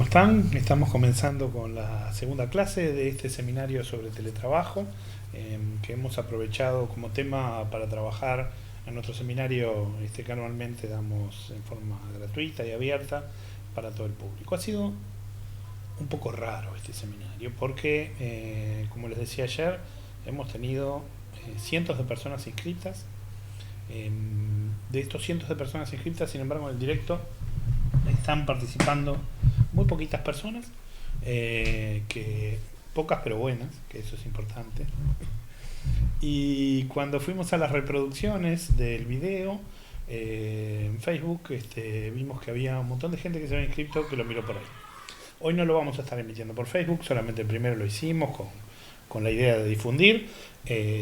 ¿cómo están? Estamos comenzando con la segunda clase de este seminario sobre teletrabajo, que hemos aprovechado como tema para trabajar en nuestro seminario que anualmente damos en forma gratuita y abierta para todo el público. Ha sido un poco raro este seminario porque, como les decía ayer, hemos tenido cientos de personas inscritas. De estos cientos de personas inscritas, sin embargo, en el directo están participando muy poquitas personas, que pocas pero buenas, que eso es importante. Y cuando fuimos a las reproducciones del video en Facebook, vimos que había un montón de gente que se había inscrito que lo miró por ahí. Hoy no lo vamos a estar emitiendo por Facebook, solamente el primero lo hicimos con la idea de difundir.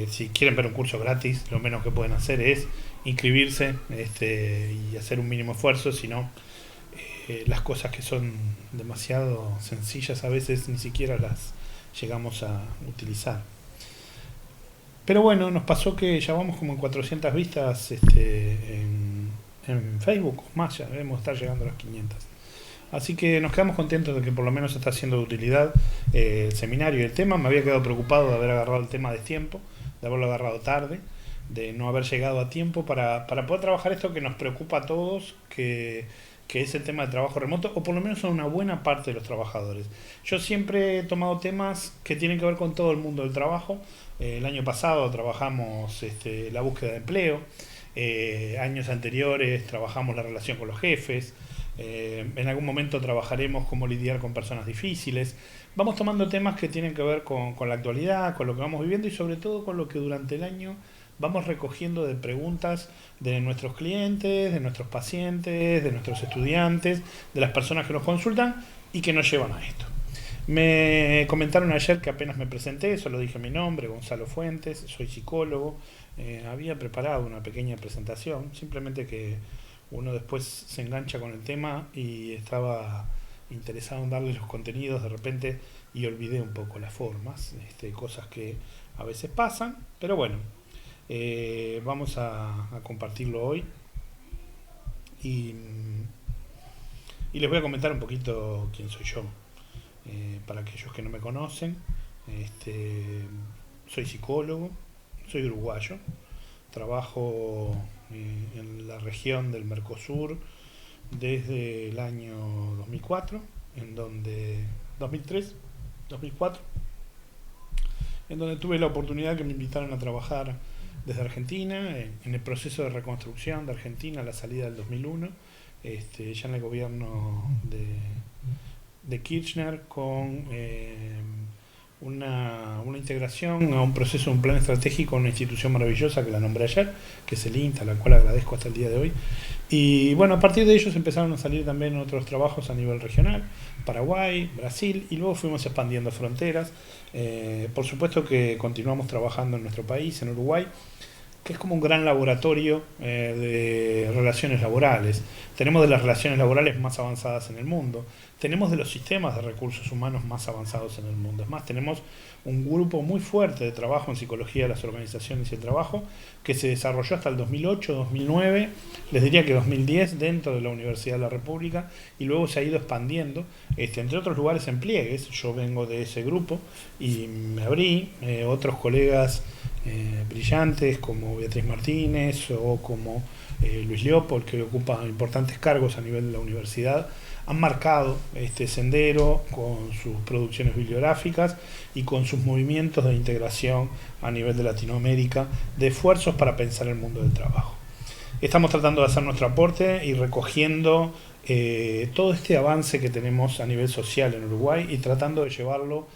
Si quieren ver un curso gratis, lo menos que pueden hacer es inscribirse y hacer un mínimo esfuerzo, si no, las cosas que son demasiado sencillas a veces ni siquiera las llegamos a utilizar. Pero bueno, nos pasó que ya vamos como en 400 vistas en Facebook, más ya debemos estar llegando a las 500. Así que nos quedamos contentos de que por lo menos está siendo de utilidad el seminario y el tema. Me había quedado preocupado de haber agarrado el tema de tiempo, de haberlo agarrado tarde, de no haber llegado a tiempo para poder trabajar esto que nos preocupa a todos, que es el tema del trabajo remoto, o por lo menos a una buena parte de los trabajadores. Yo siempre he tomado temas que tienen que ver con todo el mundo del trabajo. El año pasado trabajamos la búsqueda de empleo, años anteriores trabajamos la relación con los jefes, en algún momento trabajaremos cómo lidiar con personas difíciles. Vamos tomando temas que tienen que ver con la actualidad, con lo que vamos viviendo y sobre todo con lo que durante el año vamos recogiendo de preguntas de nuestros clientes, de nuestros pacientes, de nuestros estudiantes, de las personas que nos consultan y que nos llevan a esto. Me comentaron ayer que apenas me presenté, solo dije mi nombre, Gonzalo Fuentes, soy psicólogo. Había preparado una pequeña presentación, simplemente que uno después se engancha con el tema y estaba interesado en darle los contenidos de repente y olvidé un poco las formas, cosas que a veces pasan, pero bueno, vamos a compartirlo hoy y les voy a comentar un poquito quién soy yo. Para aquellos que no me conocen, soy psicólogo, soy uruguayo, trabajo en la región del Mercosur desde el año 2004, en donde 2003, 2004, en donde tuve la oportunidad que me invitaron a trabajar desde Argentina, en el proceso de reconstrucción de Argentina a la salida del 2001, ya en el gobierno de Kirchner, con una integración a un proceso, un plan estratégico, una institución maravillosa que la nombré ayer, que es el INTA, a la cual agradezco hasta el día de hoy. Y bueno, a partir de ellos empezaron a salir también otros trabajos a nivel regional, Paraguay, Brasil, y luego fuimos expandiendo fronteras. Por supuesto que continuamos trabajando en nuestro país, en Uruguay, que es como un gran laboratorio de relaciones laborales. Tenemos de las relaciones laborales más avanzadas en el mundo, tenemos de los sistemas de recursos humanos más avanzados en el mundo. Es más, tenemos un grupo muy fuerte de trabajo en psicología de las organizaciones y el trabajo que se desarrolló hasta el 2008, 2009, les diría que 2010 dentro de la Universidad de la República, y luego se ha ido expandiendo, entre otros lugares en pliegues. Yo vengo de ese grupo y me abrí, otros colegas brillantes como Beatriz Martínez o como Luis Leopold, que ocupa importantes cargos a nivel de la universidad, han marcado este sendero con sus producciones bibliográficas y con sus movimientos de integración a nivel de Latinoamérica, de esfuerzos para pensar el mundo del trabajo. Estamos tratando de hacer nuestro aporte y recogiendo todo este avance que tenemos a nivel social en Uruguay y tratando de llevarlo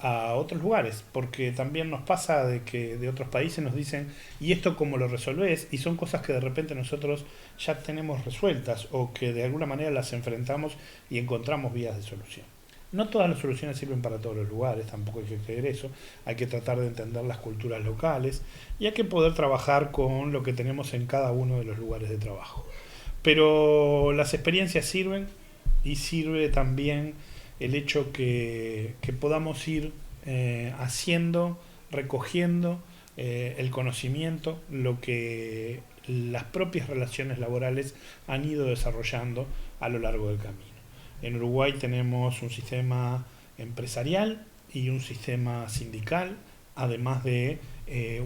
a otros lugares, porque también nos pasa de que de otros países nos dicen, ¿y esto cómo lo resolvés? Y son cosas que de repente nosotros ya tenemos resueltas o que de alguna manera las enfrentamos y encontramos vías de solución. No todas las soluciones sirven para todos los lugares, tampoco hay que creer eso. Hay que tratar de entender las culturas locales y hay que poder trabajar con lo que tenemos en cada uno de los lugares de trabajo. Pero las experiencias sirven, y sirve también el hecho que podamos ir haciendo, recogiendo el conocimiento, lo que las propias relaciones laborales han ido desarrollando a lo largo del camino. En Uruguay tenemos un sistema empresarial y un sistema sindical, además de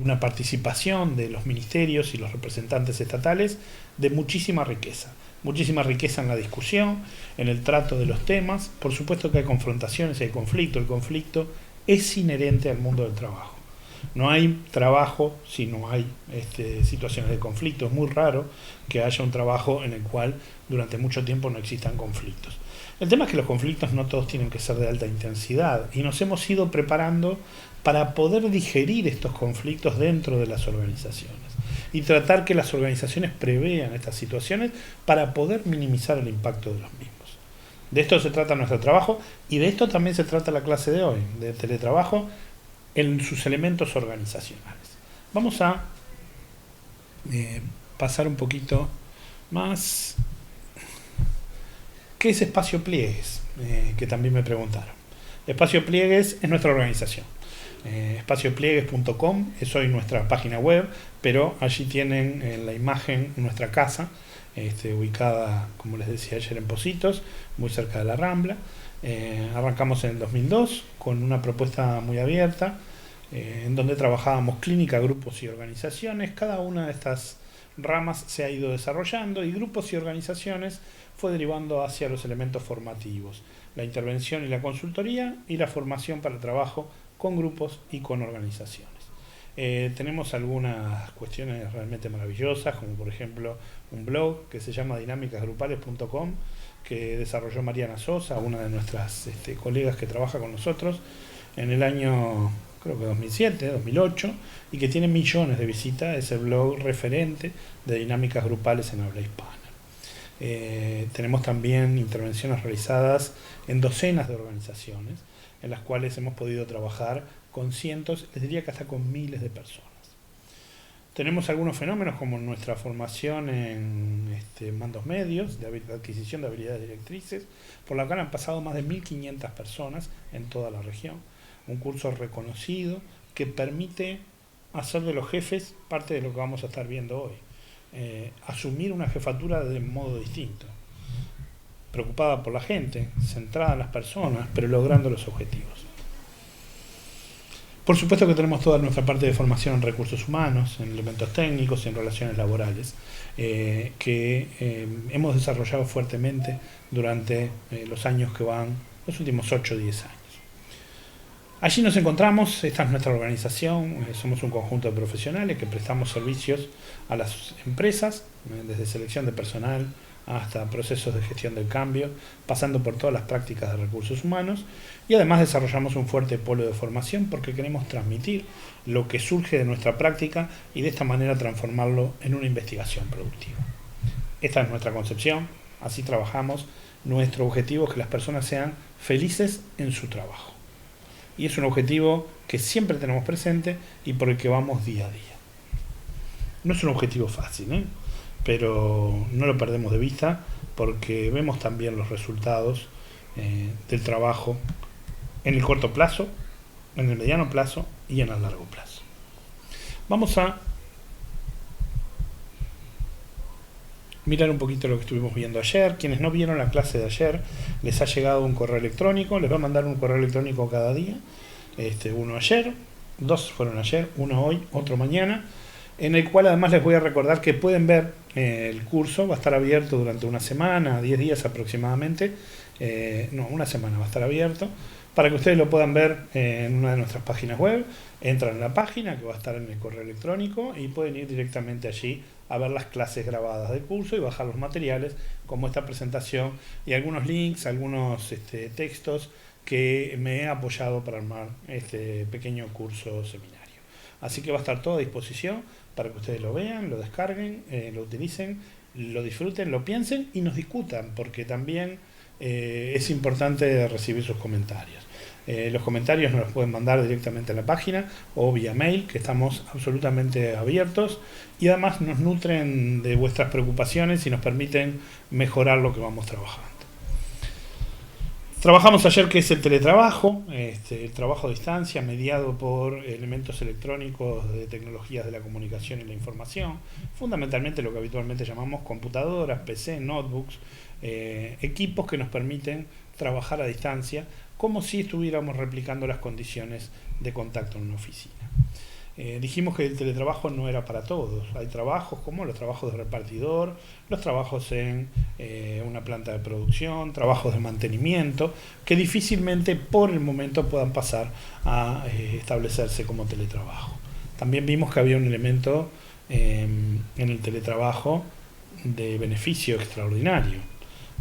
una participación de los ministerios y los representantes estatales de muchísima riqueza en la discusión, en el trato de los temas. Por supuesto que hay confrontaciones, hay conflicto. El conflicto es inherente al mundo del trabajo. No hay trabajo si no hay situaciones de conflicto. Es muy raro que haya un trabajo en el cual durante mucho tiempo no existan conflictos. El tema es que los conflictos no todos tienen que ser de alta intensidad y nos hemos ido preparando para poder digerir estos conflictos dentro de las organizaciones y tratar que las organizaciones prevean estas situaciones para poder minimizar el impacto de los mismos. De esto se trata nuestro trabajo y de esto también se trata la clase de hoy, de teletrabajo en sus elementos organizacionales. Vamos a pasar un poquito más. ¿Qué es Espacio Pliegues? Que también me preguntaron. Espacio Pliegues es nuestra organización. Espaciopliegues.com es hoy nuestra página web, pero allí tienen la imagen nuestra casa, ubicada, como les decía ayer, en Positos, muy cerca de la Rambla. Arrancamos en el 2002 con una propuesta muy abierta, en donde trabajábamos clínica, grupos y organizaciones. Cada una de estas ramas se ha ido desarrollando y grupos y organizaciones fue derivando hacia los elementos formativos, la intervención y la consultoría y la formación para el trabajo con grupos y con organizaciones. Tenemos algunas cuestiones realmente maravillosas, como por ejemplo un blog que se llama dinámicasgrupales.com, que desarrolló Mariana Sosa, una de nuestras colegas que trabaja con nosotros, en el año, creo que 2007, 2008, y que tiene millones de visitas. Es el blog referente de dinámicas grupales en habla hispana. Tenemos también intervenciones realizadas en docenas de organizaciones, en las cuales hemos podido trabajar con cientos, les diría que hasta con miles de personas. Tenemos algunos fenómenos como nuestra formación en mandos medios, de adquisición de habilidades directrices, por la cual han pasado más de 1.500 personas en toda la región. Un curso reconocido que permite hacer de los jefes parte de lo que vamos a estar viendo hoy. Asumir una jefatura de modo distinto, preocupada por la gente, centrada en las personas, pero logrando los objetivos. Por supuesto que tenemos toda nuestra parte de formación en recursos humanos, en elementos técnicos y en relaciones laborales, que hemos desarrollado fuertemente durante los años que van, los últimos 8 o 10 años. Allí nos encontramos, esta es nuestra organización, somos un conjunto de profesionales que prestamos servicios a las empresas, desde selección de personal hasta procesos de gestión del cambio, pasando por todas las prácticas de recursos humanos, y además desarrollamos un fuerte polo de formación porque queremos transmitir lo que surge de nuestra práctica y de esta manera transformarlo en una investigación productiva. Esta es nuestra concepción, así trabajamos. Nuestro objetivo es que las personas sean felices en su trabajo. Y es un objetivo que siempre tenemos presente y por el que vamos día a día. No es un objetivo fácil, pero no lo perdemos de vista porque vemos también los resultados del trabajo en el corto plazo, en el mediano plazo y en el largo plazo. Vamos a mirar un poquito lo que estuvimos viendo ayer. Quienes no vieron la clase de ayer, les ha llegado un correo electrónico, les va a mandar un correo electrónico cada día, uno ayer, 2 fueron ayer, uno hoy, otro mañana, en el cual además les voy a recordar que pueden ver el curso. Va a estar abierto durante una semana, 10 días aproximadamente, una semana va a estar abierto, para que ustedes lo puedan ver en una de nuestras páginas web. Entran en la página que va a estar en el correo electrónico y pueden ir directamente allí a ver las clases grabadas del curso y bajar los materiales como esta presentación y algunos links, algunos textos que me he apoyado para armar este pequeño curso seminario. Así que va a estar todo a disposición para que ustedes lo vean, lo descarguen, lo utilicen, lo disfruten, lo piensen y nos discutan, porque también es importante recibir sus comentarios. Los comentarios nos los pueden mandar directamente a la página o vía mail, que estamos absolutamente abiertos, y además nos nutren de vuestras preocupaciones y nos permiten mejorar lo que vamos trabajando. Trabajamos ayer que es el teletrabajo, el trabajo a distancia mediado por elementos electrónicos de tecnologías de la comunicación y la información, fundamentalmente lo que habitualmente llamamos computadoras, PC, notebooks, equipos que nos permiten trabajar a distancia como si estuviéramos replicando las condiciones de contacto en una oficina. Dijimos que el teletrabajo no era para todos. Hay trabajos como los trabajos de repartidor, los trabajos en una planta de producción, trabajos de mantenimiento, que difícilmente por el momento puedan pasar a establecerse como teletrabajo. También vimos que había un elemento en el teletrabajo de beneficio extraordinario,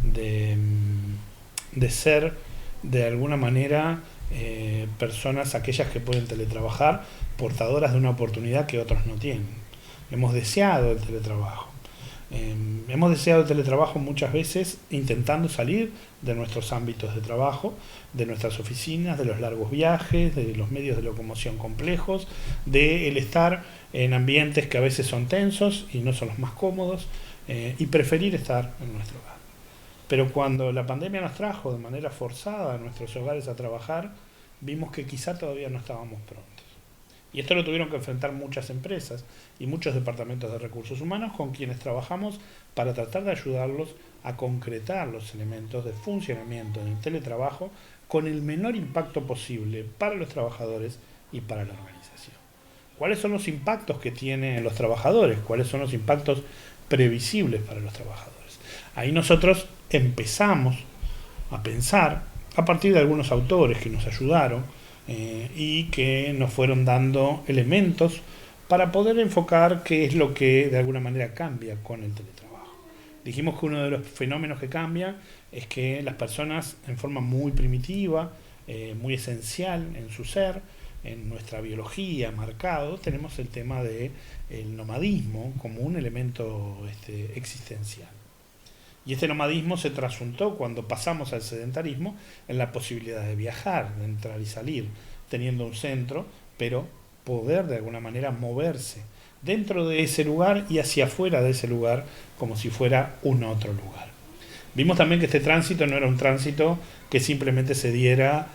de ser de alguna manera personas, aquellas que pueden teletrabajar, portadoras de una oportunidad que otros no tienen. Hemos deseado el teletrabajo. Hemos deseado el teletrabajo muchas veces intentando salir de nuestros ámbitos de trabajo, de nuestras oficinas, de los largos viajes, de los medios de locomoción complejos, de el estar en ambientes que a veces son tensos y no son los más cómodos, y preferir estar en nuestro hogar. Pero cuando la pandemia nos trajo de manera forzada a nuestros hogares a trabajar, vimos que quizá todavía no estábamos prontos. Y esto lo tuvieron que enfrentar muchas empresas y muchos departamentos de recursos humanos con quienes trabajamos para tratar de ayudarlos a concretar los elementos de funcionamiento del teletrabajo con el menor impacto posible para los trabajadores y para la organización. ¿Cuáles son los impactos que tienen los trabajadores? ¿Cuáles son los impactos previsibles para los trabajadores? Ahí nosotros empezamos a pensar, a partir de algunos autores que nos ayudaron y que nos fueron dando elementos para poder enfocar qué es lo que de alguna manera cambia con el teletrabajo. Dijimos que uno de los fenómenos que cambia es que las personas en forma muy primitiva, muy esencial en su ser, en nuestra biología marcado, tenemos el tema del nomadismo como un elemento existencial. Y este nomadismo se trasuntó cuando pasamos al sedentarismo en la posibilidad de viajar, de entrar y salir, teniendo un centro, pero poder de alguna manera moverse dentro de ese lugar y hacia afuera de ese lugar como si fuera un otro lugar. Vimos también que este tránsito no era un tránsito que simplemente se diera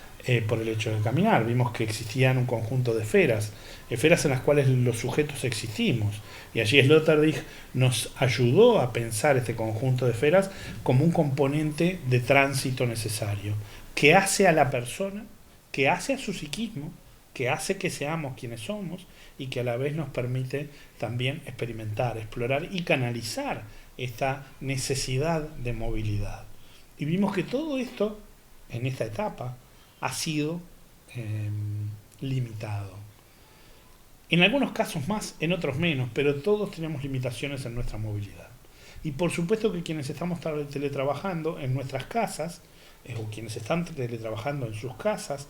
por el hecho de caminar. Vimos que existían un conjunto de esferas en las cuales los sujetos existimos. Y allí Sloterdijk nos ayudó a pensar este conjunto de esferas como un componente de tránsito necesario, que hace a la persona, que hace a su psiquismo, que hace que seamos quienes somos y que a la vez nos permite también experimentar, explorar y canalizar esta necesidad de movilidad. Y vimos que todo esto, en esta etapa, ha sido limitado. En algunos casos más, en otros menos, pero todos tenemos limitaciones en nuestra movilidad. Y por supuesto que quienes estamos teletrabajando en nuestras casas, o quienes están teletrabajando en sus casas,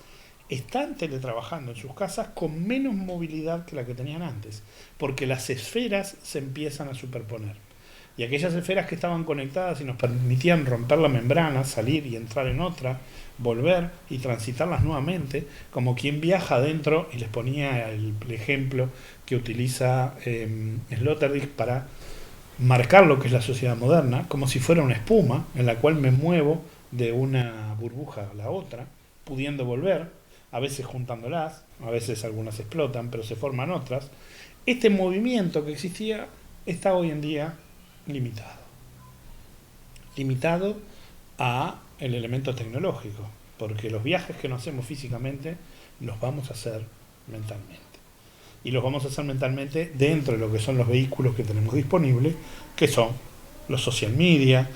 están teletrabajando en sus casas con menos movilidad que la que tenían antes, porque las esferas se empiezan a superponer. Y aquellas esferas que estaban conectadas y nos permitían romper la membrana, salir y entrar en otra, volver y transitarlas nuevamente, como quien viaja adentro, y les ponía el ejemplo que utiliza Sloterdijk para marcar lo que es la sociedad moderna, como si fuera una espuma en la cual me muevo de una burbuja a la otra, pudiendo volver, a veces juntándolas, a veces algunas explotan, pero se forman otras. Este movimiento que existía está hoy en día limitado a el elemento tecnológico, porque los viajes que no hacemos físicamente los vamos a hacer mentalmente, y los vamos a hacer mentalmente dentro de lo que son los vehículos que tenemos disponibles, que son los social media,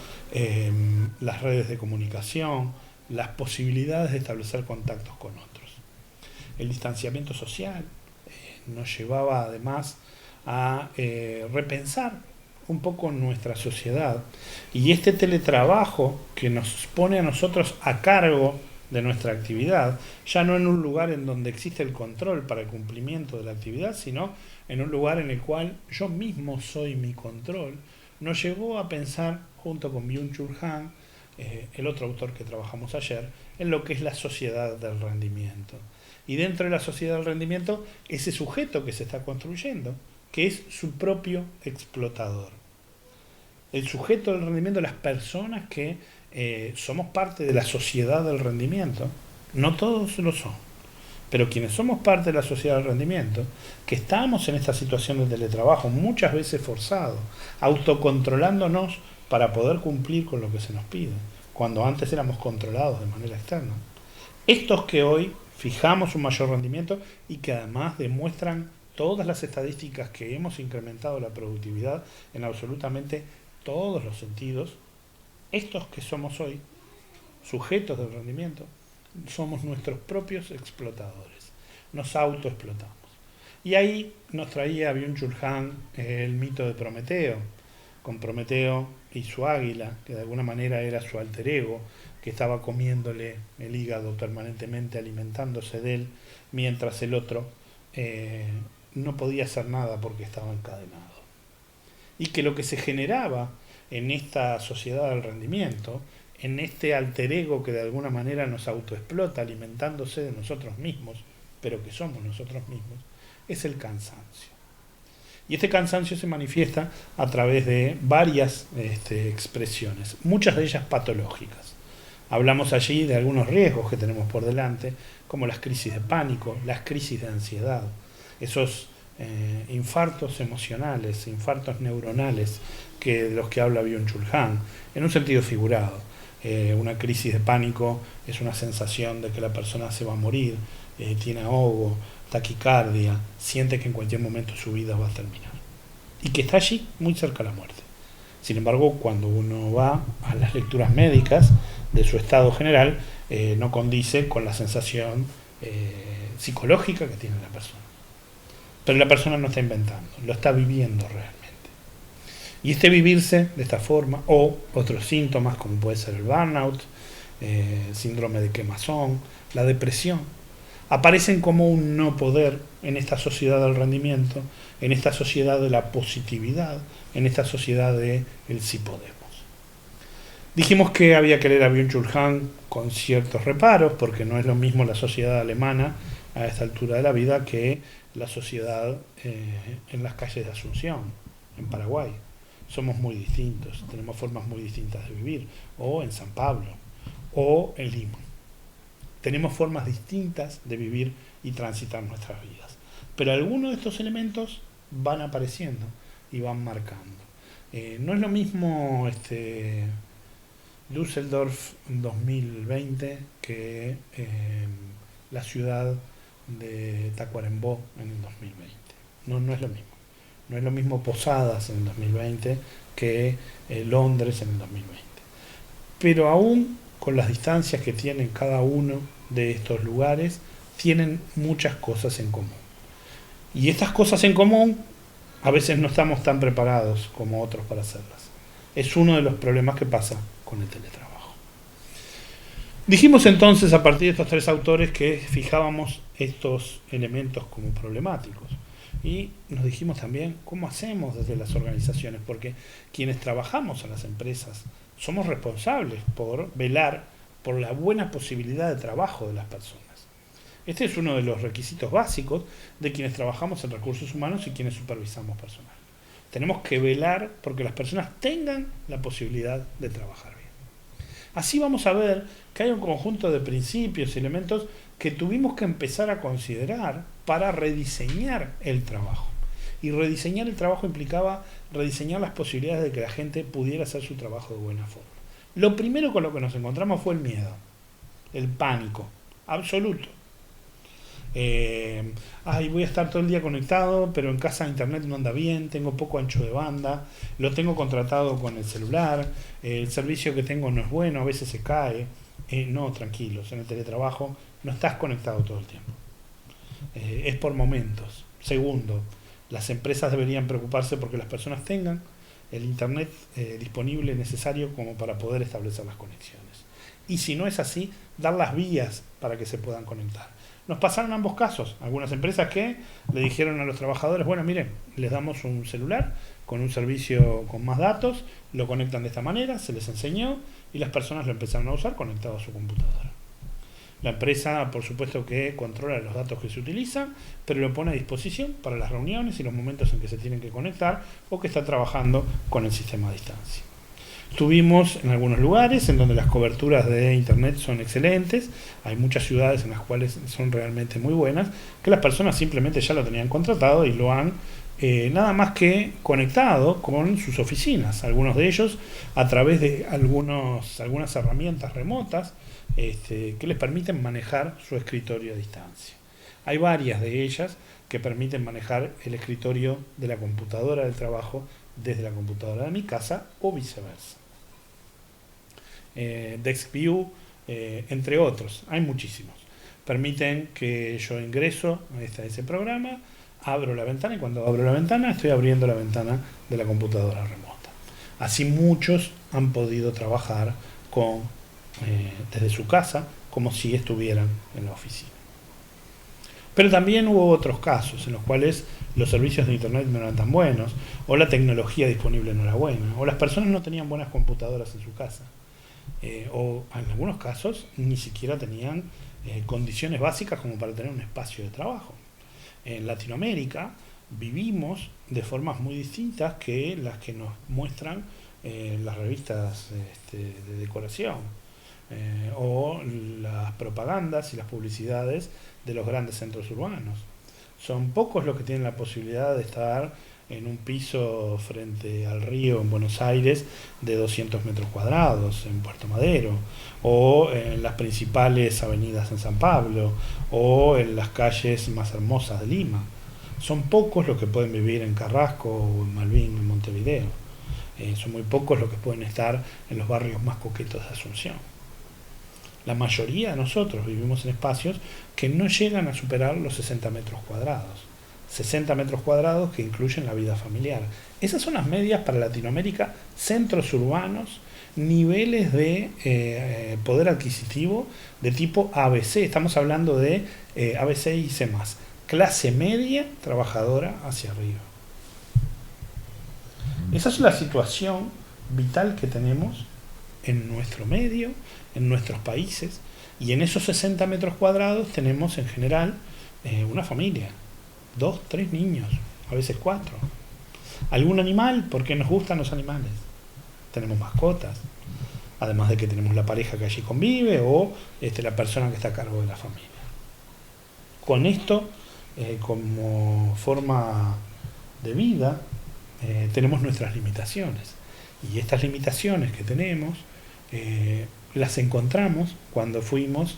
las redes de comunicación, las posibilidades de establecer contactos con otros. El distanciamiento social nos llevaba además a repensar un poco nuestra sociedad, y este teletrabajo que nos pone a nosotros a cargo de nuestra actividad, ya no en un lugar en donde existe el control para el cumplimiento de la actividad, sino en un lugar en el cual yo mismo soy mi control, nos llevó a pensar, junto con Byung-Chul Han, el otro autor que trabajamos ayer, en lo que es la sociedad del rendimiento. Y dentro de la sociedad del rendimiento, ese sujeto que se está construyendo, que es su propio explotador. El sujeto del rendimiento, las personas que somos parte de la sociedad del rendimiento, no todos lo son, pero quienes somos parte de la sociedad del rendimiento, que estamos en esta situación de teletrabajo, muchas veces forzado, autocontrolándonos para poder cumplir con lo que se nos pide, cuando antes éramos controlados de manera externa. Estos que hoy fijamos un mayor rendimiento y que además demuestran todas las estadísticas que hemos incrementado la productividad en absolutamente todos los sentidos, estos que somos hoy, sujetos del rendimiento, somos nuestros propios explotadores, nos autoexplotamos. Y ahí nos traía Byung-Chul Han el mito de Prometeo, con Prometeo y su águila, que de alguna manera era su alter ego, que estaba comiéndole el hígado permanentemente, alimentándose de él, mientras el otro no podía hacer nada porque estaba encadenado. Y que lo que se generaba en esta sociedad del rendimiento, en este alter ego que de alguna manera nos autoexplota, alimentándose de nosotros mismos, pero que somos nosotros mismos, es el cansancio. Y este cansancio se manifiesta a través de varias expresiones, muchas de ellas patológicas. Hablamos allí de algunos riesgos que tenemos por delante, como las crisis de pánico, las crisis de ansiedad, esos infartos emocionales, infartos neuronales de los que habla Byung-Chul Han, en un sentido figurado. Una crisis de pánico es una sensación de que la persona se va a morir, tiene ahogo, taquicardia, siente que en cualquier momento su vida va a terminar y que está allí muy cerca de la muerte. Sin embargo, cuando uno va a las lecturas médicas de su estado general, no condice con la sensación psicológica que tiene la persona. Pero la persona no está inventando, lo está viviendo realmente. Y este vivirse de esta forma, o otros síntomas como puede ser el burnout, síndrome de quemazón, la depresión, aparecen como un no poder en esta sociedad del rendimiento, en esta sociedad de la positividad, en esta sociedad de el sí podemos. Dijimos que había que leer a Byung-Chul Han con ciertos reparos, porque no es lo mismo la sociedad alemana a esta altura de la vida que la sociedad en las calles de Asunción, en Paraguay. Somos muy distintos, tenemos formas muy distintas de vivir, o en San Pablo, o en Lima. Tenemos formas distintas de vivir y transitar nuestras vidas. Pero algunos de estos elementos van apareciendo y van marcando. No es lo mismo Düsseldorf 2020 que la ciudad de Tacuarembó en el 2020. No es lo mismo. No es lo mismo Posadas en el 2020 que Londres en el 2020. Pero aún con las distancias que tienen cada uno de estos lugares, tienen muchas cosas en común. Y estas cosas en común, a veces no estamos tan preparados como otros para hacerlas. Es uno de los problemas que pasa con el teletrabajo. Dijimos entonces, a partir de estos tres autores, que fijábamos estos elementos como problemáticos. Y nos dijimos también cómo hacemos desde las organizaciones, porque quienes trabajamos en las empresas somos responsables por velar por la buena posibilidad de trabajo de las personas. Este es uno de los requisitos básicos de quienes trabajamos en recursos humanos y quienes supervisamos personal. Tenemos que velar porque las personas tengan la posibilidad de trabajar bien. Así vamos a ver que hay un conjunto de principios y elementos que tuvimos que empezar a considerar para rediseñar el trabajo. Y rediseñar el trabajo implicaba rediseñar las posibilidades de que la gente pudiera hacer su trabajo de buena forma. Lo primero con lo que nos encontramos fue el miedo, el pánico, absoluto. Voy a estar todo el día conectado, pero en casa internet no anda bien, tengo poco ancho de banda, lo tengo contratado con el celular, el servicio que tengo no es bueno, a veces se cae. No, tranquilos, en el teletrabajo no estás conectado todo el tiempo. Es por momentos. Segundo, las empresas deberían preocuparse porque las personas tengan el internet disponible necesario como para poder establecer las conexiones. Y si no es así, dar las vías para que se puedan conectar. Nos pasaron ambos casos. Algunas empresas que le dijeron a los trabajadores, bueno, miren, les damos un celular con un servicio con más datos, lo conectan de esta manera, se les enseñó y las personas lo empezaron a usar conectado a su computadora. La empresa, por supuesto, que controla los datos que se utilizan, pero lo pone a disposición para las reuniones y los momentos en que se tienen que conectar o que está trabajando con el sistema a distancia. Estuvimos en algunos lugares en donde las coberturas de internet son excelentes, hay muchas ciudades en las cuales son realmente muy buenas, que las personas simplemente ya lo tenían contratado y lo han nada más que conectado con sus oficinas, algunos de ellos a través de algunas herramientas remotas que les permiten manejar su escritorio a distancia. Hay varias de ellas que permiten manejar el escritorio de la computadora del trabajo desde la computadora de mi casa o viceversa. DeskView, entre otros, hay muchísimos. Permiten que yo ingreso a ese programa, abro la ventana y cuando abro la ventana estoy abriendo la ventana de la computadora remota. Así muchos han podido trabajar desde su casa como si estuvieran en la oficina. Pero también hubo otros casos en los cuales los servicios de internet no eran tan buenos, o la tecnología disponible no era buena, o las personas no tenían buenas computadoras en su casa, o en algunos casos ni siquiera tenían condiciones básicas como para tener un espacio de trabajo. En Latinoamérica vivimos de formas muy distintas que las que nos muestran las revistas de decoración o las propagandas y las publicidades de los grandes centros urbanos. Son pocos los que tienen la posibilidad de estar en un piso frente al río en Buenos Aires de 200 metros cuadrados, en Puerto Madero, o en las principales avenidas en San Pablo, o en las calles más hermosas de Lima. Son pocos los que pueden vivir en Carrasco o en Malvin, en Montevideo. Son muy pocos los que pueden estar en los barrios más coquetos de Asunción. La mayoría de nosotros vivimos en espacios que no llegan a superar los 60 metros cuadrados. 60 metros cuadrados que incluyen la vida familiar. Esas son las medias para Latinoamérica, centros urbanos, niveles de poder adquisitivo de tipo ABC. Estamos hablando de ABC y C+. Clase media trabajadora hacia arriba. Esa es la situación vital que tenemos en nuestro medio, en nuestros países, y en esos 60 metros cuadrados tenemos en general una familia, 2, 3 niños, a veces 4. Algún animal, porque nos gustan los animales. Tenemos mascotas, además de que tenemos la pareja que allí convive o la persona que está a cargo de la familia. Con esto, como forma de vida, tenemos nuestras limitaciones. Y estas limitaciones que tenemos las encontramos cuando fuimos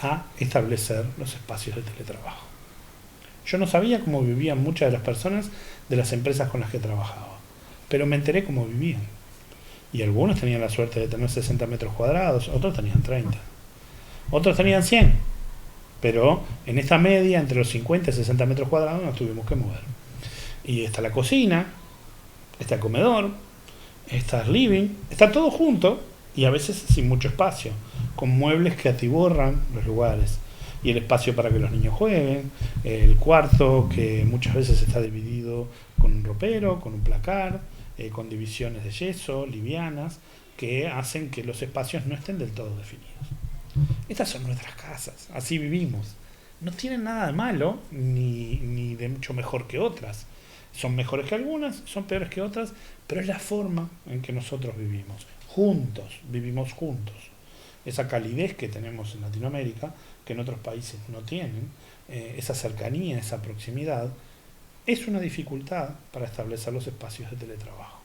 a establecer los espacios de teletrabajo. Yo no sabía cómo vivían muchas de las personas de las empresas con las que trabajaba, pero me enteré cómo vivían. Y algunos tenían la suerte de tener 60 metros cuadrados, otros tenían 30. Otros tenían 100. Pero en esta media, entre los 50 y 60 metros cuadrados, nos tuvimos que mover. Y está la cocina, está el comedor, está el living, está todo junto y a veces sin mucho espacio, con muebles que atiborran los lugares. Y el espacio para que los niños jueguen, el cuarto que muchas veces está dividido con un ropero, con un placar, con divisiones de yeso, livianas, que hacen que los espacios no estén del todo definidos. Estas son nuestras casas, así vivimos. No tienen nada de malo, ni de mucho mejor que otras. Son mejores que algunas, son peores que otras, pero es la forma en que nosotros vivimos. Vivimos juntos. Esa calidez que tenemos en Latinoamérica, que en otros países no tienen, esa cercanía, esa proximidad, es una dificultad para establecer los espacios de teletrabajo.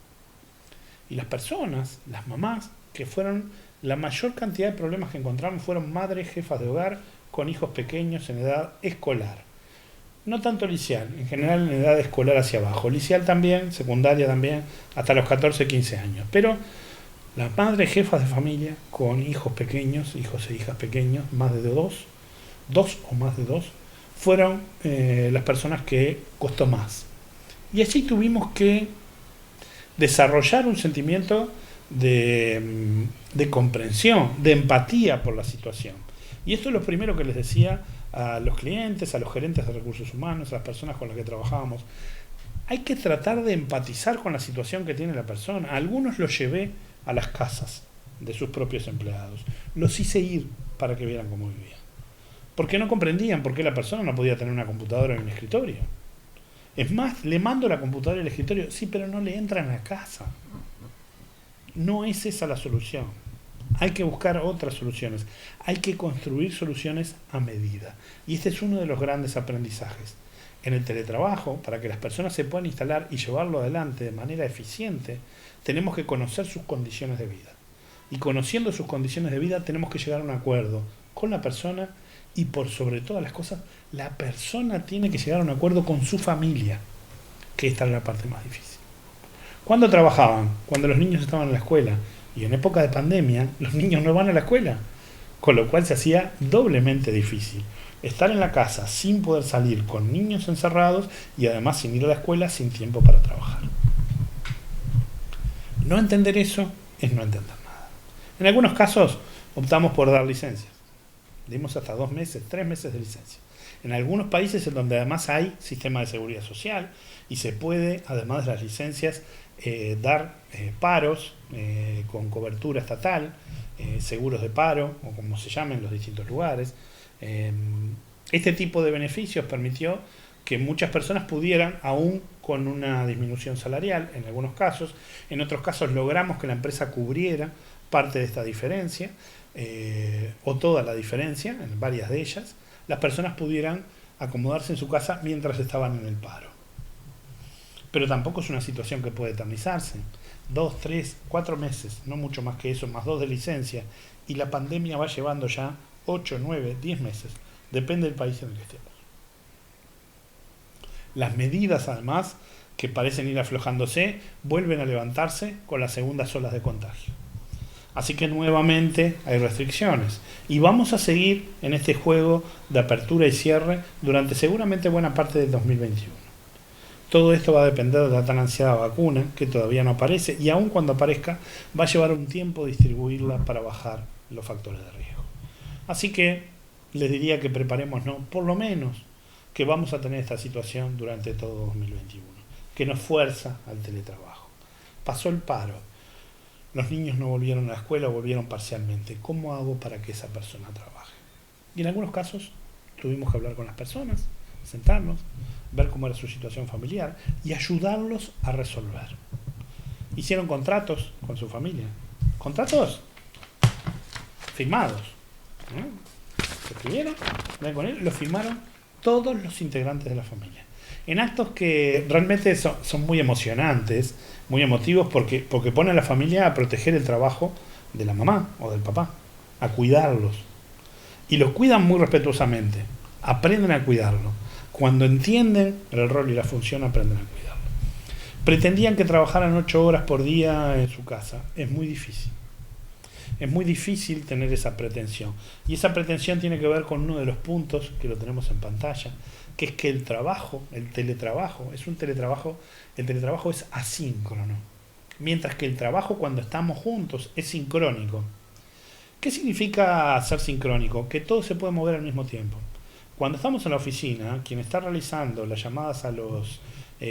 Y las personas, las mamás, que fueron la mayor cantidad de problemas que encontramos, fueron madres jefas de hogar con hijos pequeños en edad escolar. No tanto liceal, en general en edad escolar hacia abajo. Liceal también, secundaria también, hasta los 14, 15 años. Pero las madres jefas de familia con hijos pequeños, hijos e hijas pequeños, más de dos o más de dos, fueron las personas que costó más. Y así tuvimos que desarrollar un sentimiento de comprensión, de empatía por la situación. Y esto es lo primero que les decía a los clientes, a los gerentes de recursos humanos, a las personas con las que trabajábamos. Hay que tratar de empatizar con la situación que tiene la persona. A algunos los llevé a las casas de sus propios empleados. Los hice ir para que vieran cómo vivían. Porque no comprendían por qué la persona no podía tener una computadora en un escritorio. Es más, le mando la computadora y el escritorio, sí, pero no le entran a casa. No es esa la solución. Hay que buscar otras soluciones. Hay que construir soluciones a medida. Y este es uno de los grandes aprendizajes. En el teletrabajo, para que las personas se puedan instalar y llevarlo adelante de manera eficiente, tenemos que conocer sus condiciones de vida. Y conociendo sus condiciones de vida tenemos que llegar a un acuerdo con la persona y por sobre todas las cosas, la persona tiene que llegar a un acuerdo con su familia, que esta es la parte más difícil. ¿Cuándo trabajaban? Cuando los niños estaban en la escuela. Y en época de pandemia, los niños no van a la escuela. Con lo cual se hacía doblemente difícil. Estar en la casa sin poder salir, con niños encerrados y además sin ir a la escuela, sin tiempo para trabajar. No entender eso es no entender nada. En algunos casos optamos por dar licencias. Dimos hasta 2 meses, 3 meses de licencia. En algunos países en donde además hay sistema de seguridad social y se puede, además de las licencias, dar paros con cobertura estatal, seguros de paro, o como se llamen en los distintos lugares. Este tipo de beneficios permitió que muchas personas pudieran, aún con una disminución salarial, en algunos casos, en otros casos logramos que la empresa cubriera parte de esta diferencia, o toda la diferencia, en varias de ellas, las personas pudieran acomodarse en su casa mientras estaban en el paro. Pero tampoco es una situación que puede eternizarse. 2, 3, 4 meses, no mucho más que eso, más 2 de licencia, y la pandemia va llevando ya 8, 9, 10 meses. Depende del país en el que estemos. Las medidas, además, que parecen ir aflojándose, vuelven a levantarse con las segundas olas de contagio. Así que nuevamente hay restricciones. Y vamos a seguir en este juego de apertura y cierre durante seguramente buena parte del 2021. Todo esto va a depender de la tan ansiada vacuna, que todavía no aparece, y aun cuando aparezca, va a llevar un tiempo distribuirla para bajar los factores de riesgo. Así que les diría que preparémonos, por lo menos, que vamos a tener esta situación durante todo 2021, que nos fuerza al teletrabajo. Pasó el paro, los niños no volvieron a la escuela o volvieron parcialmente. ¿Cómo hago para que esa persona trabaje? Y en algunos casos tuvimos que hablar con las personas, sentarnos, ver cómo era su situación familiar y ayudarlos a resolver. Hicieron contratos con su familia, contratos firmados, se escribieron, con él, lo firmaron todos los integrantes de la familia, en actos que realmente son muy emocionantes, muy emotivos, porque ponen a la familia a proteger el trabajo de la mamá o del papá, a cuidarlos, y los cuidan muy respetuosamente, aprenden a cuidarlo. Cuando entienden el rol y la función, aprenden a cuidarlo. Pretendían que trabajaran 8 horas por día en su casa. Es muy difícil. Es muy difícil tener esa pretensión. Y esa pretensión tiene que ver con uno de los puntos que lo tenemos en pantalla, que es que el teletrabajo el teletrabajo es asíncrono. Mientras que el trabajo cuando estamos juntos es sincrónico. ¿Qué significa ser sincrónico? Que todo se puede mover al mismo tiempo. Cuando estamos en la oficina, quien está realizando las llamadas a los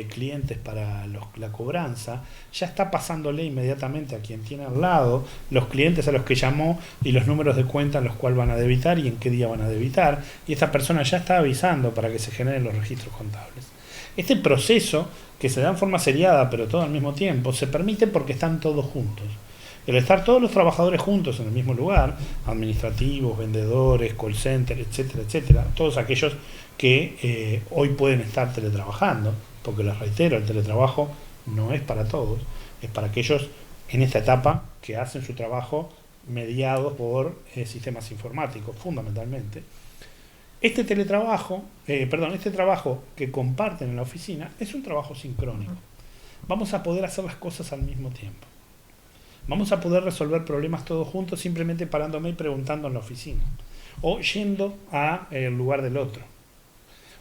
clientes para la cobranza, ya está pasándole inmediatamente a quien tiene al lado los clientes a los que llamó y los números de cuenta en los cuales van a debitar y en qué día van a debitar, y esta persona ya está avisando para que se generen los registros contables. Este proceso, que se da en forma seriada pero todo al mismo tiempo, se permite porque están todos juntos. El estar todos los trabajadores juntos en el mismo lugar, administrativos, vendedores, call center, etcétera, etcétera, todos aquellos que hoy pueden estar teletrabajando, porque les reitero, el teletrabajo no es para todos, es para aquellos en esta etapa que hacen su trabajo mediados por sistemas informáticos, fundamentalmente. Este trabajo que comparten en la oficina es un trabajo sincrónico. Vamos a poder hacer las cosas al mismo tiempo. Vamos a poder resolver problemas todos juntos simplemente parándome y preguntando en la oficina. O yendo al lugar del otro.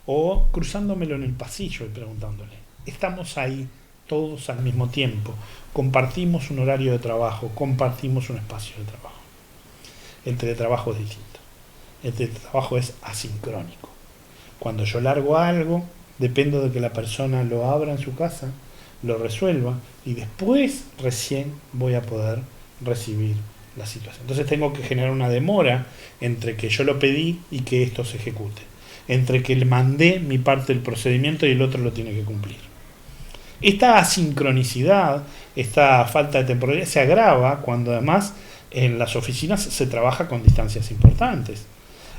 O cruzándomelo en el pasillo y preguntándole. Estamos ahí todos al mismo tiempo. Compartimos un horario de trabajo. Compartimos un espacio de trabajo. El teletrabajo es distinto. El teletrabajo es asincrónico. Cuando yo largo algo, dependo de que la persona lo abra en su casa, lo resuelva y después recién voy a poder recibir la situación. Entonces tengo que generar una demora entre que yo lo pedí y que esto se ejecute, entre que le mandé mi parte del procedimiento y el otro lo tiene que cumplir. Esta asincronicidad, esta falta de temporalidad se agrava cuando además en las oficinas se trabaja con distancias importantes.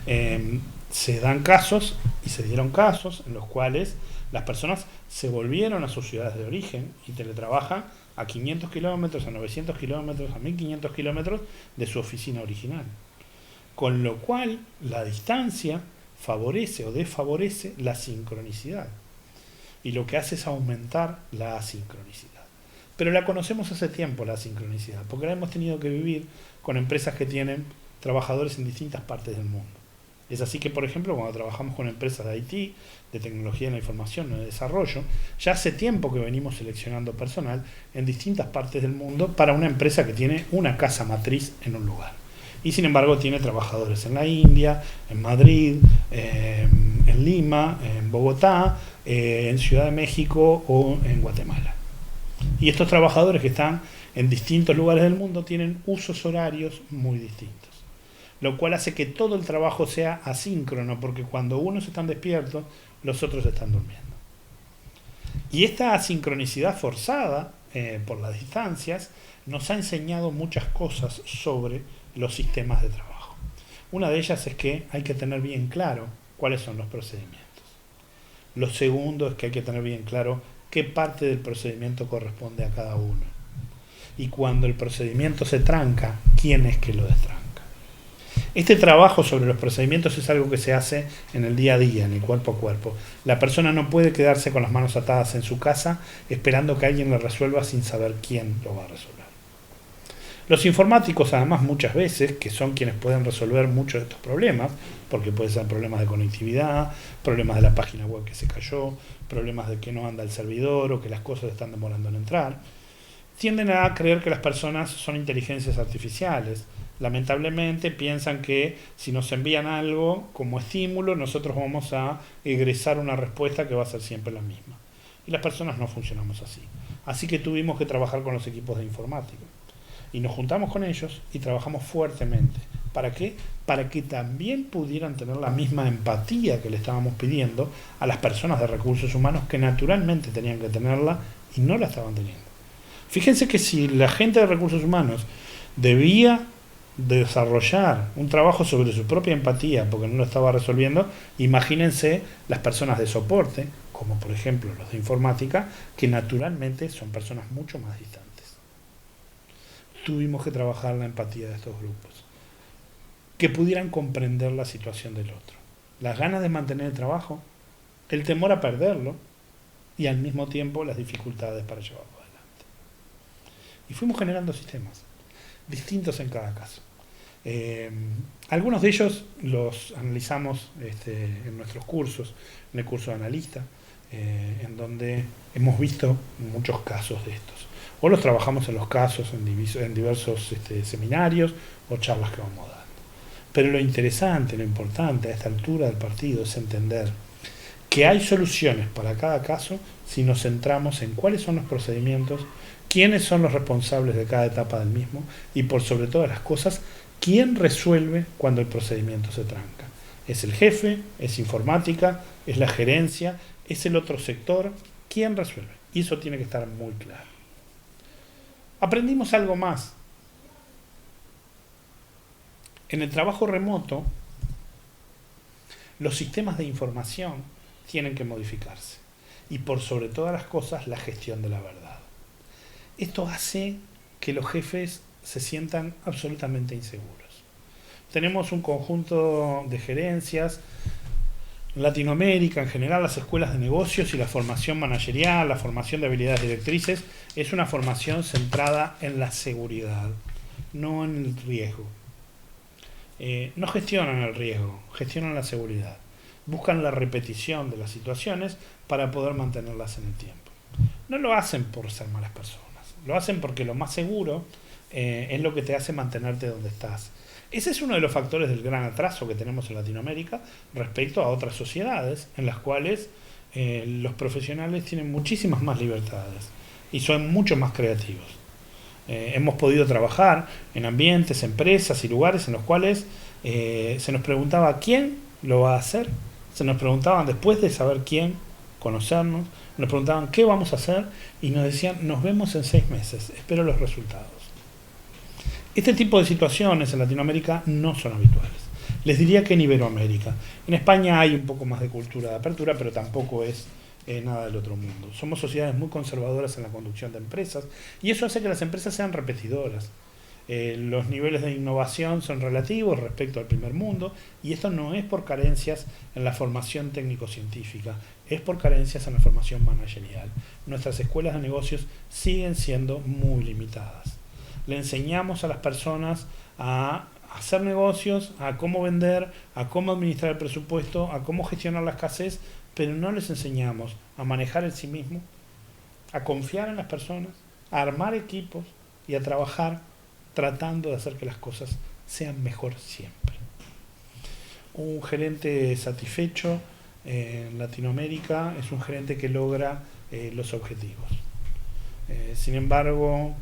Se dan casos, y se dieron casos, en los cuales las personas se volvieron a sus ciudades de origen y teletrabajan a 500 kilómetros, a 900 kilómetros, a 1500 kilómetros de su oficina original. Con lo cual, la distancia favorece o desfavorece la sincronicidad. Y lo que hace es aumentar la asincronicidad. Pero la conocemos hace tiempo, la asincronicidad, porque la hemos tenido que vivir con empresas que tienen trabajadores en distintas partes del mundo. Es así que, por ejemplo, cuando trabajamos con empresas de IT, de tecnología de la información o de desarrollo, ya hace tiempo que venimos seleccionando personal en distintas partes del mundo para una empresa que tiene una casa matriz en un lugar. Y sin embargo tiene trabajadores en la India, en Madrid, en Lima, en Bogotá, en Ciudad de México o en Guatemala. Y estos trabajadores que están en distintos lugares del mundo tienen usos horarios muy distintos, lo cual hace que todo el trabajo sea asíncrono, porque cuando unos están despiertos, los otros están durmiendo. Y esta asincronicidad forzada por las distancias nos ha enseñado muchas cosas sobre los sistemas de trabajo. Una de ellas es que hay que tener bien claro cuáles son los procedimientos. Lo segundo es que hay que tener bien claro qué parte del procedimiento corresponde a cada uno. Y cuando el procedimiento se tranca, ¿quién es que lo destranca? Este trabajo sobre los procedimientos es algo que se hace en el día a día, en el cuerpo a cuerpo. La persona no puede quedarse con las manos atadas en su casa esperando que alguien lo resuelva sin saber quién lo va a resolver. Los informáticos, además, muchas veces, que son quienes pueden resolver muchos de estos problemas, porque pueden ser problemas de conectividad, problemas de la página web que se cayó, problemas de que no anda el servidor o que las cosas están demorando en entrar, tienden a creer que las personas son inteligencias artificiales. Lamentablemente piensan que si nos envían algo como estímulo, nosotros vamos a egresar una respuesta que va a ser siempre la misma. Y las personas no funcionamos así. Así que tuvimos que trabajar con los equipos de informática. Y nos juntamos con ellos y trabajamos fuertemente. ¿Para qué? Para que también pudieran tener la misma empatía que le estábamos pidiendo a las personas de recursos humanos, que naturalmente tenían que tenerla y no la estaban teniendo. Fíjense que si la gente de recursos humanos debía desarrollar un trabajo sobre su propia empatía porque no lo estaba resolviendo, imagínense las personas de soporte, como por ejemplo los de informática, que naturalmente son personas mucho más distantes. Tuvimos que trabajar la empatía de estos grupos, que pudieran comprender la situación del otro, las ganas de mantener el trabajo, el temor a perderlo y al mismo tiempo las dificultades para llevarlo adelante. Y fuimos generando sistemas distintos en cada caso. Algunos de ellos los analizamos en nuestros cursos, en el curso de analista, en donde hemos visto muchos casos de estos. O los trabajamos en los casos, en diversos seminarios o charlas que vamos dando. Pero lo interesante, lo importante a esta altura del partido es entender que hay soluciones para cada caso si nos centramos en cuáles son los procedimientos, quiénes son los responsables de cada etapa del mismo y, por sobre todas las cosas, quién resuelve cuando el procedimiento se tranca. ¿Es el jefe? ¿Es informática? ¿Es la gerencia? ¿Es el otro sector? ¿Quién resuelve? Y eso tiene que estar muy claro. Aprendimos algo más. En el trabajo remoto, los sistemas de información tienen que modificarse. Y por sobre todas las cosas, la gestión de la verdad. Esto hace que los jefes se sientan absolutamente inseguros. Tenemos un conjunto de gerencias en Latinoamérica, en general las escuelas de negocios y la formación managerial, la formación de habilidades directrices, es una formación centrada en la seguridad, no en el riesgo. No gestionan el riesgo, gestionan la seguridad. Buscan la repetición de las situaciones para poder mantenerlas en el tiempo. No lo hacen por ser malas personas, lo hacen porque lo más seguro es lo que te hace mantenerte donde estás. Ese es uno de los factores del gran atraso que tenemos en Latinoamérica respecto a otras sociedades en las cuales los profesionales tienen muchísimas más libertades y son mucho más creativos. Hemos podido trabajar en ambientes, empresas y lugares en los cuales se nos preguntaba quién lo va a hacer, se nos preguntaban después de saber quién, conocernos, nos preguntaban qué vamos a hacer y nos decían nos vemos en 6 meses, espero los resultados. Este tipo de situaciones en Latinoamérica no son habituales Les diría que en Iberoamérica. En España hay un poco más de cultura de apertura, pero tampoco es nada del otro mundo. Somos sociedades muy conservadoras en la conducción de empresas y eso hace que las empresas sean repetidoras. Los niveles de innovación son relativos respecto al primer mundo y esto no es por carencias en la formación técnico-científica, es por carencias en la formación managerial. Nuestras escuelas de negocios siguen siendo muy limitadas. Le enseñamos a las personas a hacer negocios, a cómo vender, a cómo administrar el presupuesto, a cómo gestionar la escasez, pero no les enseñamos a manejar el sí mismo, a confiar en las personas, a armar equipos y a trabajar tratando de hacer que las cosas sean mejor siempre. Un gerente satisfecho en Latinoamérica es un gerente que logra los objetivos. Sin embargo,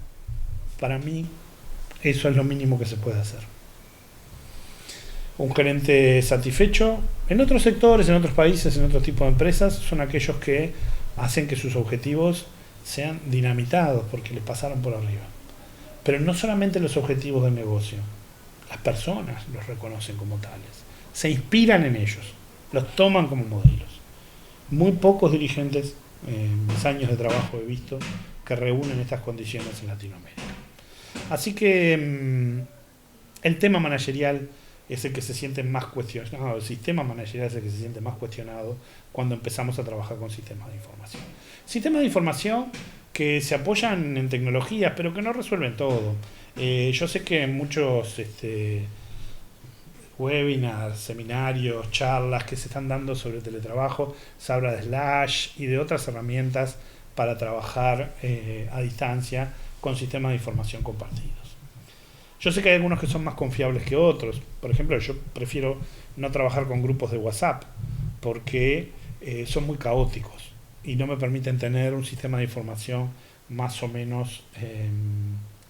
para mí, eso es lo mínimo que se puede hacer. Un gerente satisfecho en otros sectores, en otros países, en otros tipos de empresas, son aquellos que hacen que sus objetivos sean dinamitados porque les pasaron por arriba. Pero no solamente los objetivos del negocio, las personas los reconocen como tales, se inspiran en ellos, los toman como modelos. Muy pocos dirigentes en mis años de trabajo he visto que reúnen estas condiciones en Latinoamérica. Así que el tema managerial es el que se siente más cuestionado, el sistema managerial es el que se siente más cuestionado cuando empezamos a trabajar con sistemas de información. Sistemas de información que se apoyan en tecnologías, pero que no resuelven todo. Yo sé que en muchos webinars, seminarios, charlas que se están dando sobre teletrabajo, se habla de Slash y de otras herramientas para trabajar a distancia con sistemas de información compartidos. Yo sé que hay algunos que son más confiables que otros. Por ejemplo, yo prefiero no trabajar con grupos de WhatsApp porque son muy caóticos y no me permiten tener un sistema de información más o menos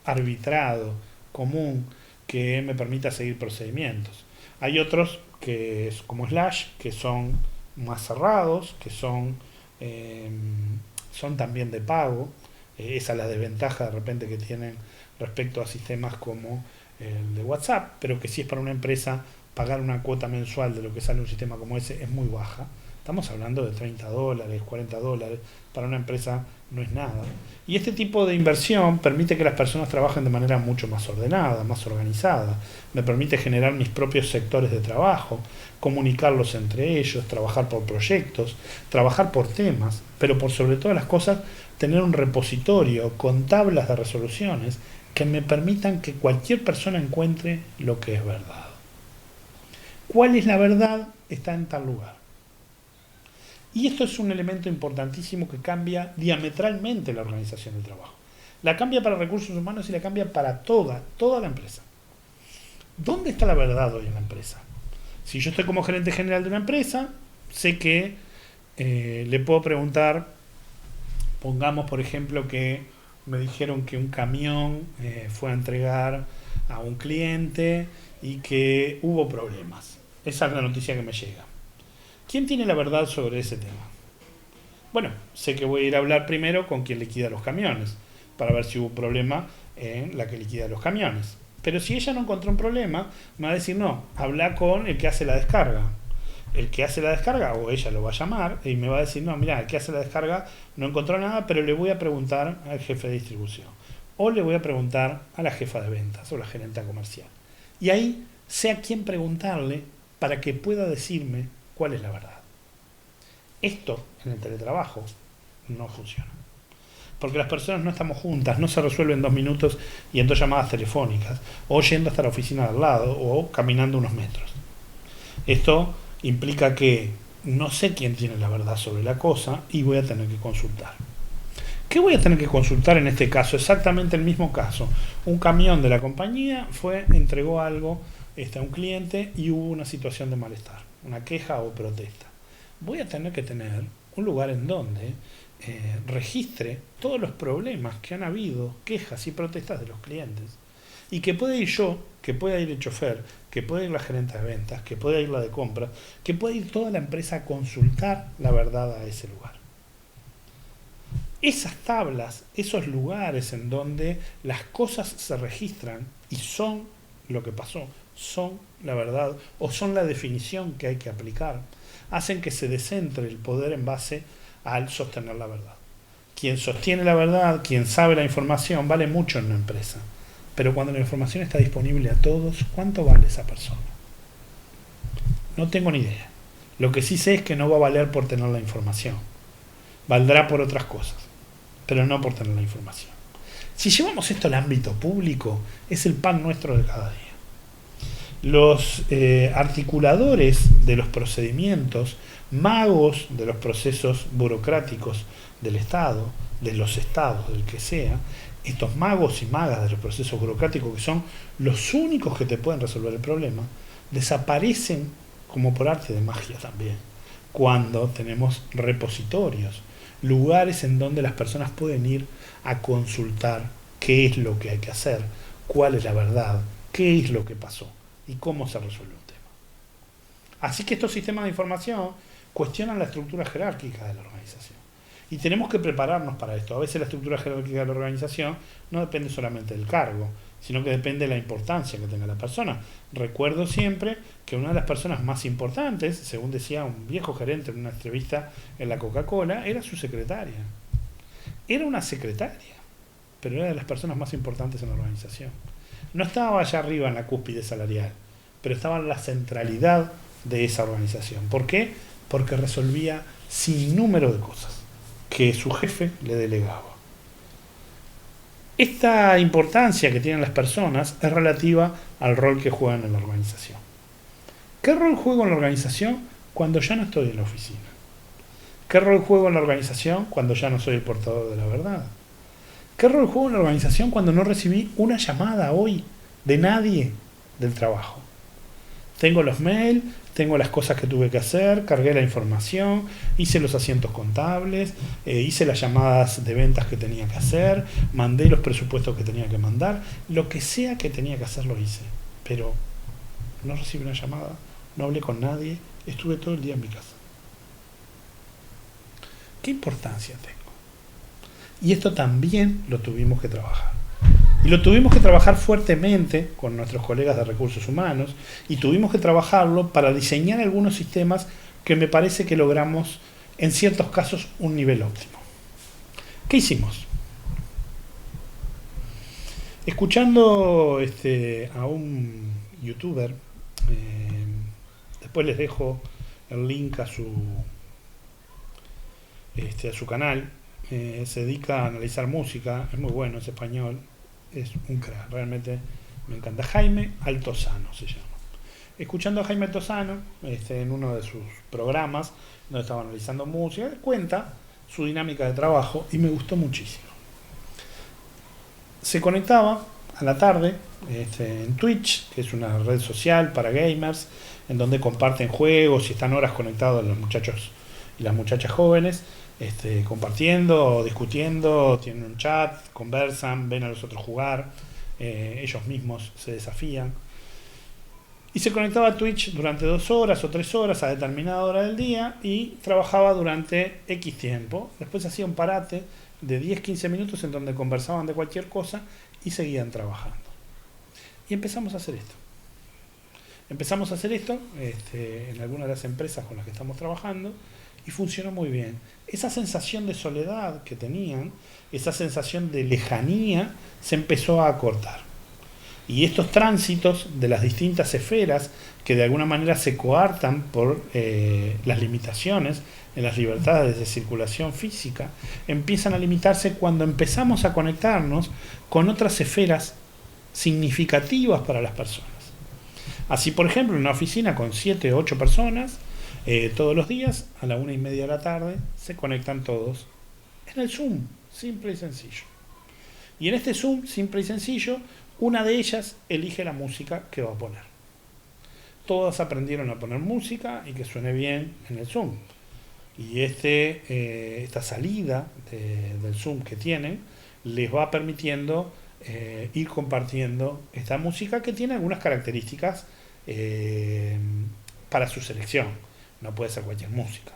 arbitrado, común, que me permita seguir procedimientos. Hay otros que es como Slash, que son más cerrados, que son también de pago. Esa es la desventaja de repente que tienen respecto a sistemas como el de WhatsApp, pero que si es para una empresa pagar una cuota mensual de lo que sale un sistema como ese es muy baja. Estamos hablando de $30, $40, para una empresa no es nada. Y este tipo de inversión permite que las personas trabajen de manera mucho más ordenada, más organizada. Me permite generar mis propios sectores de trabajo, comunicarlos entre ellos, trabajar por proyectos, trabajar por temas, pero por sobre todas las cosas tener un repositorio con tablas de resoluciones que me permitan que cualquier persona encuentre lo que es verdad. ¿Cuál es la verdad? Está en tal lugar. Y esto es un elemento importantísimo que cambia diametralmente la organización del trabajo. La cambia para recursos humanos y la cambia para toda la empresa. ¿Dónde está la verdad hoy en la empresa? Si yo estoy como gerente general de una empresa, sé que le puedo preguntar, pongamos por ejemplo que me dijeron que un camión fue a entregar a un cliente y que hubo problemas. Esa es la noticia que me llega. ¿Quién tiene la verdad sobre ese tema? Bueno, sé que voy a ir a hablar primero con quien liquida los camiones, para ver si hubo un problema en la que liquida los camiones. Pero si ella no encontró un problema, me va a decir, no, habla con el que hace la descarga. El que hace la descarga, o ella lo va a llamar, y me va a decir, no, mira, el que hace la descarga no encontró nada, pero le voy a preguntar al jefe de distribución. O le voy a preguntar a la jefa de ventas, o la gerente comercial. Y ahí sé a quién preguntarle para que pueda decirme cuál es la verdad. Esto en el teletrabajo no funciona. Porque las personas no estamos juntas, no se resuelve en 2 minutos y en 2 llamadas telefónicas, o yendo hasta la oficina de al lado, o caminando unos metros. Esto implica que no sé quién tiene la verdad sobre la cosa y voy a tener que consultar. ¿Qué voy a tener que consultar en este caso? Exactamente el mismo caso. Un camión de la compañía entregó algo a un cliente y hubo una situación de malestar, una queja o protesta. Voy a tener que tener un lugar en donde registre todos los problemas que han habido, quejas y protestas de los clientes. Y que pueda ir yo, que pueda ir el chofer, que pueda ir la gerente de ventas, que pueda ir la de compras, que pueda ir toda la empresa a consultar la verdad a ese lugar. Esas tablas, esos lugares en donde las cosas se registran y son lo que pasó, son la verdad o son la definición que hay que aplicar, hacen que se descentre el poder en base al sostener la verdad. Quien sostiene la verdad, quien sabe la información, vale mucho en una empresa. Pero cuando la información está disponible a todos, ¿cuánto vale esa persona? No tengo ni idea. Lo que sí sé es que no va a valer por tener la información. Valdrá por otras cosas, pero no por tener la información. Si llevamos esto al ámbito público, es el pan nuestro de cada día. Los articuladores de los procedimientos, magos de los procesos burocráticos del Estado, de los estados, del que sea, estos magos y magas de los procesos burocráticos, que son los únicos que te pueden resolver el problema, desaparecen como por arte de magia también, cuando tenemos repositorios, lugares en donde las personas pueden ir a consultar qué es lo que hay que hacer, cuál es la verdad, qué es lo que pasó y cómo se resuelve un tema. Así que estos sistemas de información cuestionan la estructura jerárquica de la organización. Y tenemos que prepararnos para esto. A veces la estructura jerárquica de la organización no depende solamente del cargo, sino que depende de la importancia que tenga la persona. Recuerdo siempre que una de las personas más importantes, según decía un viejo gerente en una entrevista en la Coca-Cola, era su secretaria. Era una secretaria, pero era de las personas más importantes en la organización. No estaba allá arriba en la cúspide salarial, pero estaba en la centralidad de esa organización. ¿Por qué? Porque resolvía sin número de cosas que su jefe le delegaba. Esta importancia que tienen las personas es relativa al rol que juegan en la organización. ¿Qué rol juego en la organización cuando ya no estoy en la oficina? ¿Qué rol juego en la organización cuando ya no soy el portador de la verdad? ¿Qué rol juego en la organización cuando no recibí una llamada hoy de nadie del trabajo? Tengo los mails, tengo las cosas que tuve que hacer, cargué la información, hice los asientos contables, hice las llamadas de ventas que tenía que hacer, mandé los presupuestos que tenía que mandar, lo que sea que tenía que hacer lo hice, pero no recibí una llamada, no hablé con nadie, estuve todo el día en mi casa. ¿Qué importancia tengo? Y esto también lo tuvimos que trabajar. Y lo tuvimos que trabajar fuertemente con nuestros colegas de recursos humanos y tuvimos que trabajarlo para diseñar algunos sistemas que me parece que logramos en ciertos casos un nivel óptimo. ¿Qué hicimos? Escuchando a un youtuber, después les dejo el link a su canal, se dedica a analizar música, es muy bueno, es español, es un crack, realmente me encanta. Jaime Altozano se llama. Escuchando a Jaime Altozano en uno de sus programas donde estaba analizando música, cuenta su dinámica de trabajo y me gustó muchísimo. Se conectaba a la tarde en Twitch, que es una red social para gamers, en donde comparten juegos y están horas conectados los muchachos y las muchachas jóvenes, compartiendo, discutiendo, tienen un chat, conversan, ven a los otros jugar, ellos mismos se desafían. Y se conectaba a Twitch durante 2 horas o 3 horas a determinada hora del día y trabajaba durante X tiempo. Después hacía un parate de 10-15 minutos en donde conversaban de cualquier cosa y seguían trabajando. Y empezamos a hacer esto. En algunas de las empresas con las que estamos trabajando y funcionó muy bien. Esa sensación de soledad que tenían, esa sensación de lejanía, se empezó a acortar. Y estos tránsitos de las distintas esferas, que de alguna manera se coartan por las limitaciones en las libertades de circulación física, empiezan a limitarse cuando empezamos a conectarnos con otras esferas significativas para las personas. Así, por ejemplo, en una oficina con 7 o 8 personas, todos los días, a la 1:30 de la tarde, se conectan todos en el Zoom, simple y sencillo. Y en este Zoom, simple y sencillo, una de ellas elige la música que va a poner. Todas aprendieron a poner música y que suene bien en el Zoom. Y esta salida del Zoom que tienen les va permitiendo ir compartiendo esta música que tiene algunas características para su selección. No puede ser cualquier música.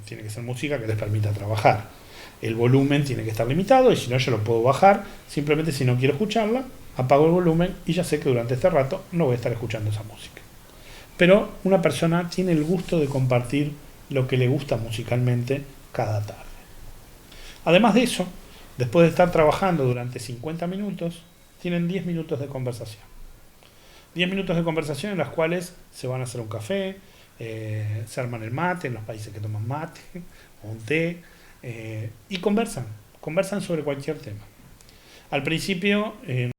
Tiene que ser música que les permita trabajar. El volumen tiene que estar limitado y si no yo lo puedo bajar. Simplemente si no quiero escucharla, apago el volumen y ya sé que durante este rato no voy a estar escuchando esa música. Pero una persona tiene el gusto de compartir lo que le gusta musicalmente cada tarde. Además de eso, después de estar trabajando durante 50 minutos, tienen 10 minutos de conversación. 10 minutos de conversación en las cuales se van a hacer un café, se arman el mate, en los países que toman mate, o un té, y conversan sobre cualquier tema. Al principio